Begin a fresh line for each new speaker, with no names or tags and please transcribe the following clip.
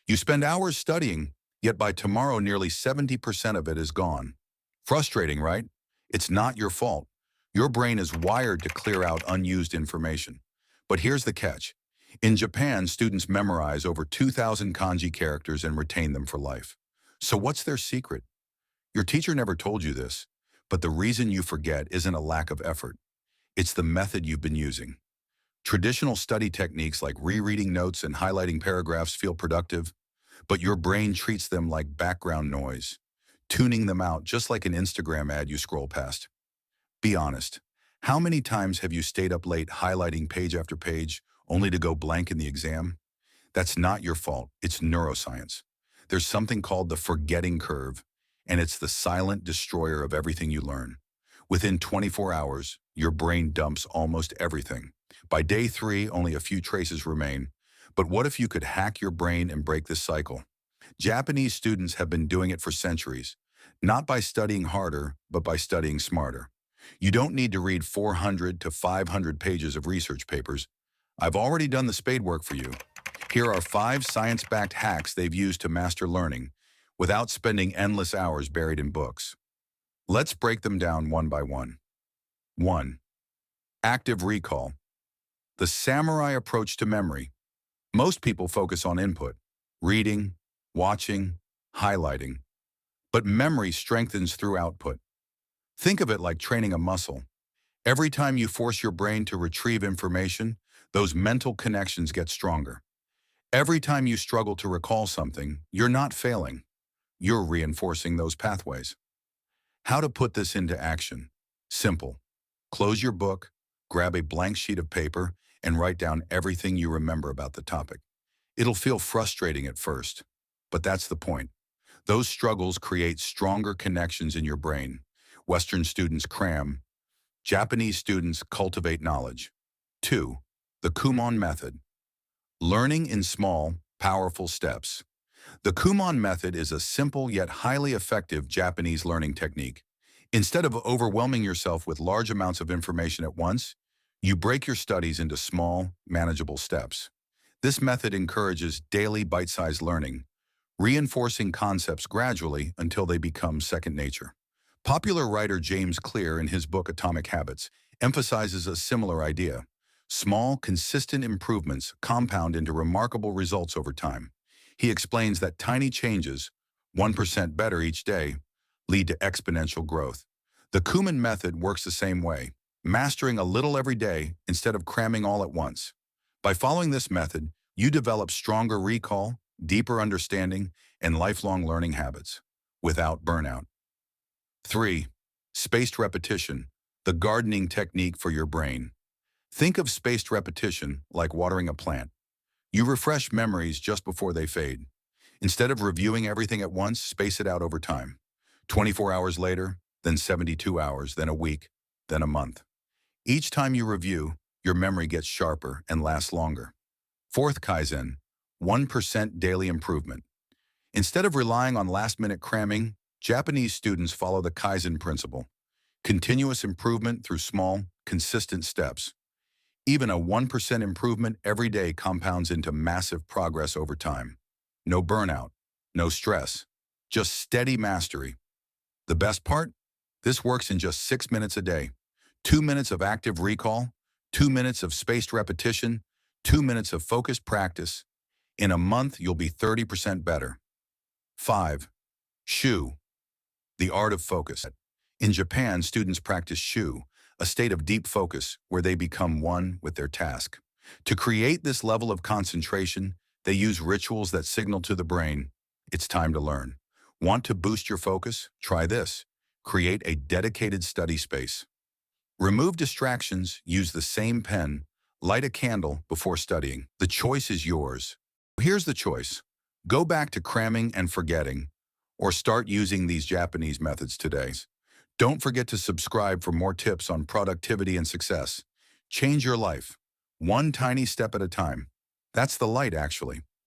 You spend hours studying, yet by tomorrow nearly 70% of it is gone. Frustrating, right? It's not your fault. Your brain is wired to clear out unused information. But here's the catch. In Japan, students memorize over 2,000 kanji characters and retain them for life. So what's their secret? Your teacher never told you this, but the reason you forget isn't a lack of effort. It's the method you've been using. Traditional study techniques like rereading notes and highlighting paragraphs feel productive, but your brain treats them like background noise, tuning them out just like an Instagram ad you scroll past. Be honest. How many times have you stayed up late highlighting page after page only to go blank in the exam? That's not your fault. It's neuroscience. There's something called the forgetting curve, and it's the silent destroyer of everything you learn. Within 24 hours, your brain dumps almost everything. By day 3, only a few traces remain. But what if you could hack your brain and break this cycle? Japanese students have been doing it for centuries, not by studying harder, but by studying smarter. You don't need to read 400 to 500 pages of research papers. I've already done the spade work for you. Here are 5 science-backed hacks they've used to master learning without spending endless hours buried in books. Let's break them down one by one. 1. Active recall. The samurai approach to memory. Most people focus on input, reading, watching, highlighting. But memory strengthens through output. Think of it like training a muscle. Every time you force your brain to retrieve information, those mental connections get stronger. Every time you struggle to recall something, you're not failing. You're reinforcing those pathways. How to put this into action? Simple. Close your book, grab a blank sheet of paper, and write down everything you remember about the topic. It'll feel frustrating at first, but that's the point. Those struggles create stronger connections in your brain. Western students cram. Japanese students cultivate knowledge. 2. The Kumon method. Learning in small, powerful steps. The Kumon method is a simple yet highly effective Japanese learning technique. Instead of overwhelming yourself with large amounts of information at once, you break your studies into small, manageable steps. This method encourages daily bite-sized learning, reinforcing concepts gradually until they become second nature. Popular writer James Clear, in his book Atomic Habits, emphasizes a similar idea. Small, consistent improvements compound into remarkable results over time. He explains that tiny changes, 1% better each day, lead to exponential growth. The Kumon method works the same way, mastering a little every day instead of cramming all at once. By following this method, you develop stronger recall, deeper understanding, and lifelong learning habits without burnout. 3. Spaced repetition, the gardening technique for your brain. Think of spaced repetition like watering a plant. You refresh memories just before they fade. Instead of reviewing everything at once, space it out over time. 24 hours later, then 72 hours, then a week, then a month. Each time you review, your memory gets sharper and lasts longer. 4th Kaizen, 1% daily improvement. Instead of relying on last-minute cramming, Japanese students follow the Kaizen principle. Continuous improvement through small, consistent steps. Even a 1% improvement every day compounds into massive progress over time. No burnout, no stress, just steady mastery. The best part? This works in just 6 minutes a day. 2 minutes of active recall, 2 minutes of spaced repetition, 2 minutes of focused practice. In a month, you'll be 30% better. 5. Shu, the art of focus. In Japan, students practice shu, a state of deep focus where they become one with their task. To create this level of concentration, they use rituals that signal to the brain, it's time to learn. Want to boost your focus? Try this. Create a dedicated study space. Remove distractions, use the same pen, light a candle before studying. The choice is yours. Here's the choice. Go back to cramming and forgetting, or start using these Japanese methods today. Don't forget to subscribe for more tips on productivity and success. Change your life, one tiny step at a time. That's the light, actually.